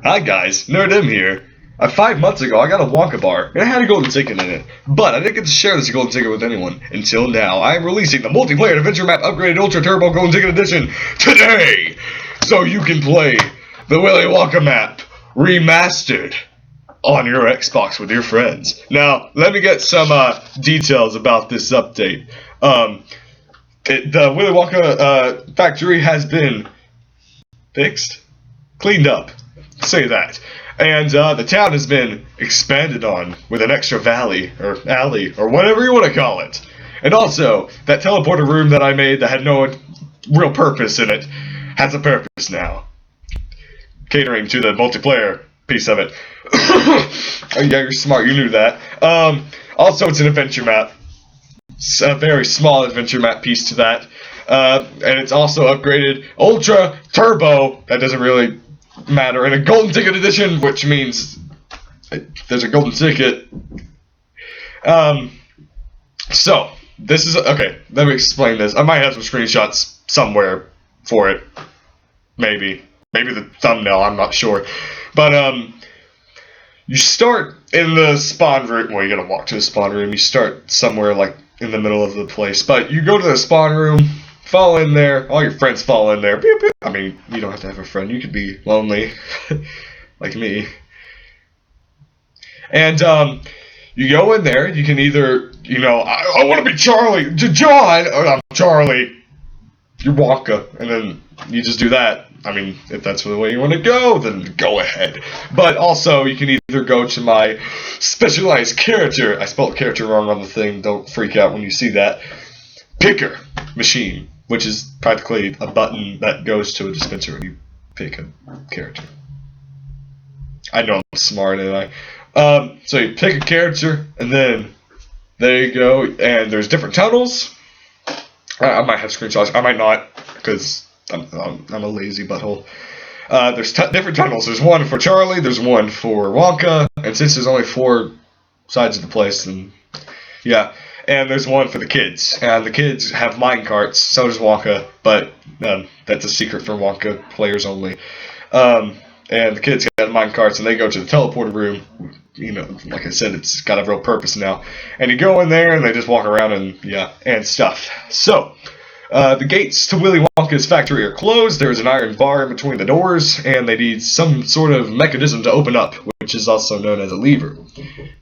Hi guys, NerdM here. 5 months ago, I got a Wonka bar, and it had a golden ticket in it. But I didn't get to share this golden ticket with anyone, until now. I am releasing the multiplayer adventure map upgraded Ultra Turbo Golden Ticket Edition today! So you can play the Willy Wonka map, remastered, on your Xbox with your friends. Now, let me get some details about this update. The Willy Wonka factory has been fixed? Cleaned up. Say that. And the town has been expanded on with an extra valley, or alley, or whatever you want to call it. And also, that teleporter room that I made that had no real purpose in it, has a purpose now. Catering to the multiplayer piece of it. Oh yeah, you're smart, you knew that. Also, it's an adventure map. It's a very small adventure map piece to that. And it's also upgraded Ultra Turbo. That doesn't really matter. And a Golden Ticket Edition, which means there's a golden ticket. So, this is... Okay, let me explain this. I might have some screenshots somewhere for it. Maybe. Maybe the thumbnail, I'm not sure. But, you start in the spawn room. Well, you gotta walk to the spawn room. You start somewhere, like, in the middle of the place. But you go to the spawn room, fall in there, all your friends fall in there. Pew, pew. I mean, you don't have to have a friend. You could be lonely, like me. And, you go in there. You can either, you know, I want to be Charlie. John! Or I'm Charlie. You're Wonka. And then you just do that. I mean, if that's the way you want to go, then go ahead. But also, you can either go to my specialized character. I spelled character wrong on the thing. Don't freak out when you see that. Picker machine, which is practically a button that goes to a dispenser when you pick a character. I know I'm smart, ain't I? So you pick a character, and then there you go. And there's different tunnels. I might have screenshots. I might not, because I'm a lazy butthole. There's different tunnels. There's one for Charlie, there's one for Wonka, and since there's only 4 sides of the place, then yeah. And there's one for the kids, and the kids have minecarts, so does Wonka, but that's a secret for Wonka players only. And the kids got minecarts, and they go to the teleporter room. You know, like I said, it's got a real purpose now. And you go in there, and they just walk around and, yeah, and stuff. So, the gates to Willy Wonka's factory are closed. There's an iron bar in between the doors, and they need some sort of mechanism to open up, which is also known as a lever.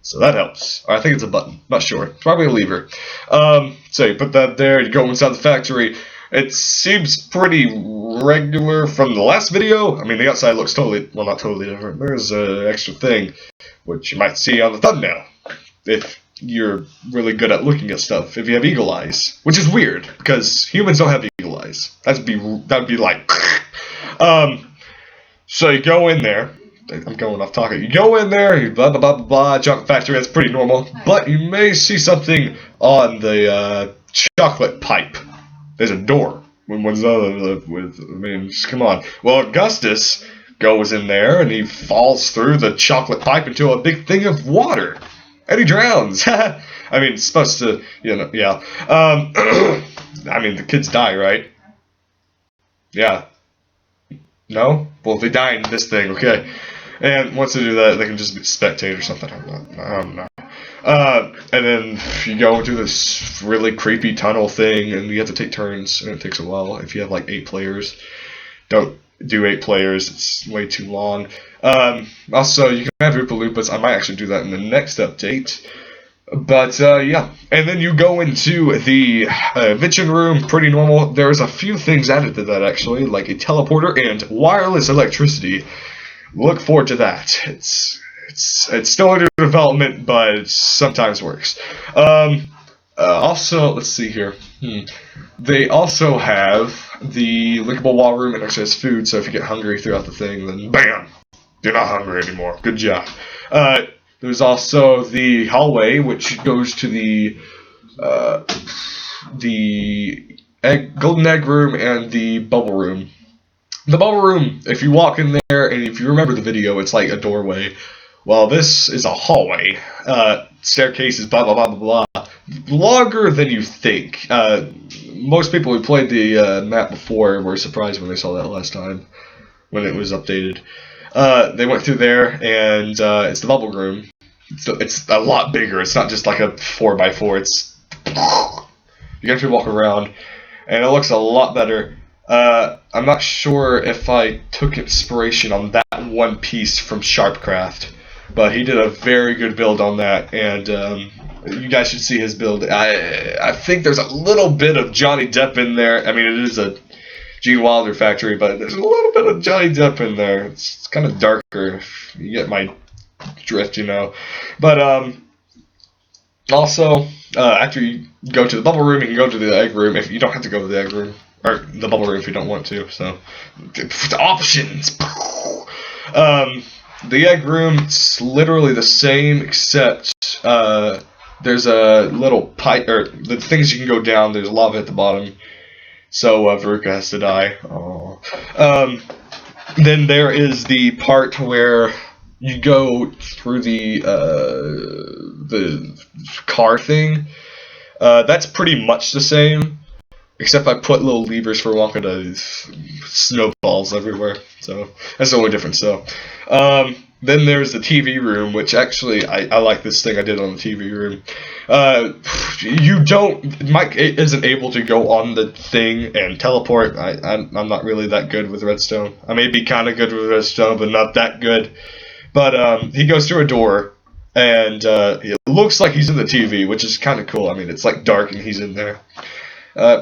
So that helps. Or I think it's a button. Not sure. It's probably a lever. So you put that there, you go inside the factory. It seems pretty regular from the last video. I mean, the outside looks totally, well, not totally different. There's an extra thing, which you might see on the thumbnail, if you're really good at looking at stuff, if you have eagle eyes, which is weird, because humans don't have eagle eyes. That'd be like, so you go in there, I'm going off talking, you go in there, you blah, blah, blah, blah, blah, junk factory, that's pretty normal, but you may see something on the, chocolate pipe. There's a door. I mean, just come on. Well, Augustus goes in there, and he falls through the chocolate pipe into a big thing of water. And he drowns. I mean, it's supposed to, you know, yeah. I mean, the kids die, right? Yeah. No? Well, they die in this thing, okay. And once they do that, they can just spectate or something. I don't know. And then you go into this really creepy tunnel thing, and you have to take turns, and it takes a while. If you have like 8 players, don't do 8 players, it's way too long. Also, you can have Oopa Loopas. I might actually do that in the next update. But, yeah. And then you go into the invention room, pretty normal. There's a few things added to that, actually, like a teleporter and wireless electricity. Look forward to that. It's still under development, but it sometimes works. Also, let's see here. They also have the lickable wall room, and actually has food, so if you get hungry throughout the thing, then BAM! You're not hungry anymore. Good job. There's also the hallway, which goes to the golden egg room and the bubble room. The bubble room, if you walk in there, and if you remember the video, it's like a doorway. Well, this is a hallway. Staircases, blah, blah, blah, blah, blah. Longer than you think. Most people who played the map before were surprised when they saw that last time, when it was updated. They went through there, and it's the bubble room. It's a lot bigger. It's not just like a 4x4. It's you can actually walk around, and it looks a lot better. I'm not sure if I took inspiration on that one piece from Sharpcraft, but he did a very good build on that, and you guys should see his build. I think there's a little bit of Johnny Depp in there. I mean, it is a Gene Wilder factory, but there's a little bit of Johnny Depp in there. It's kind of darker, if you get my drift, you know. But also, after you go to the bubble room, you can go to the egg room. If you don't have to go to the egg room, or the bubble room if you don't want to. So, the options. The egg room's literally the same, except there's a little pipe, or the things you can go down. There's lava at the bottom. So Veruca has to die. Then there is the part where you go through the car thing. That's pretty much the same, except I put little levers for Wonka to snowballs everywhere. So that's the only difference. So then there's the TV room, which actually I like this thing I did on the TV room. Mike isn't able to go on the thing and teleport. I'm not really that good with redstone. I may be kind of good with redstone, but not that good. But he goes through a door, and it looks like he's in the TV, which is kind of cool. I mean, it's like dark and he's in there.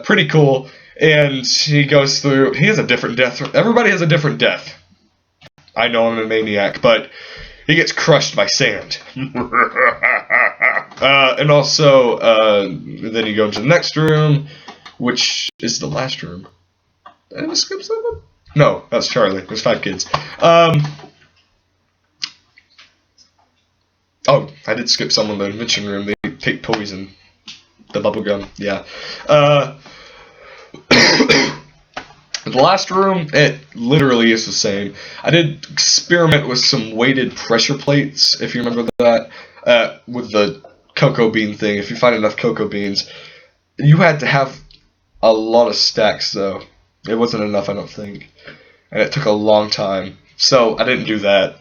Pretty cool. And he goes through. He has a different death. Everybody has a different death. I know I'm a maniac, but he gets crushed by sand. And also, then you go into the next room, which is the last room. Did I skip someone? No, that's Charlie. There's 5 kids. Oh, I did skip someone in the invention room. They take poison. The bubblegum, yeah. The last room, it literally is the same. I did experiment with some weighted pressure plates, if you remember that, with the cocoa bean thing. If you find enough cocoa beans, you had to have a lot of stacks, though. It wasn't enough, I don't think. And it took a long time. So I didn't do that.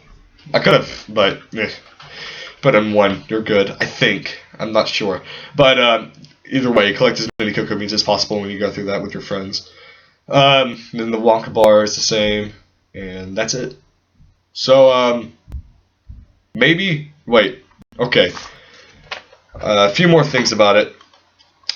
I could have, but put in 1. You're good, I think. I'm not sure. But either way, collect as many cocoa beans as possible when you go through that with your friends. Then the Wonka bar is the same, and that's it. So, maybe, wait, okay. A few more things about it.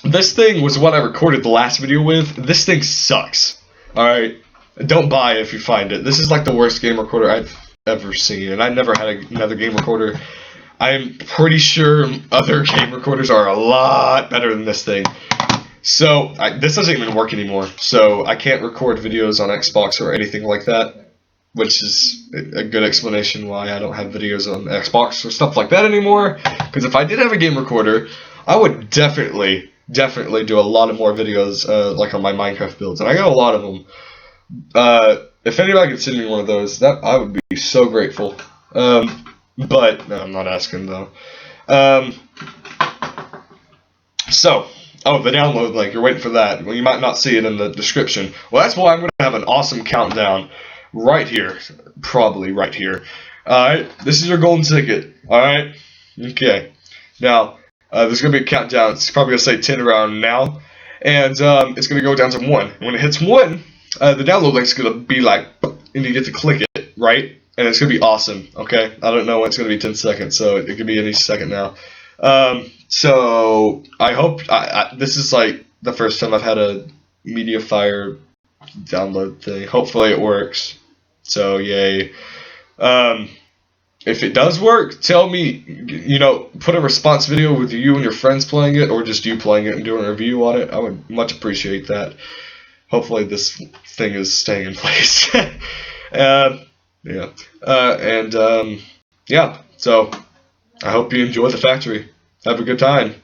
This thing was what I recorded the last video with. This thing sucks. Alright? Don't buy it if you find it. This is like the worst game recorder I've ever seen, and I never had another game recorder. I'm pretty sure other game recorders are a lot better than this thing. So, this doesn't even work anymore, so I can't record videos on Xbox or anything like that, which is a good explanation why I don't have videos on Xbox or stuff like that anymore, because if I did have a game recorder, I would definitely do a lot of more videos, like on my Minecraft builds, and I got a lot of them. If anybody could send me one of those, I would be so grateful. But, no, I'm not asking, though. Oh, the download link, you're waiting for that. Well, you might not see it in the description. Well, that's why I'm going to have an awesome countdown right here. Probably right here. Alright, this is your golden ticket. Alright? Okay. Now, there's going to be a countdown. It's probably going to say 10 around now. And it's going to go down to 1. When it hits 1, the download link's going to be like, and you get to click it, right? And it's going to be awesome, okay? I don't know when it's going to be 10 seconds, so it could be any second now. So I hope this is like the first time I've had a MediaFire download thing. Hopefully it works. So yay. If it does work, tell me, put a response video with you and your friends playing it, or just you playing it and doing a review on it. I would much appreciate that. Hopefully this thing is staying in place. Yeah. So I hope you enjoy the factory. Have a good time.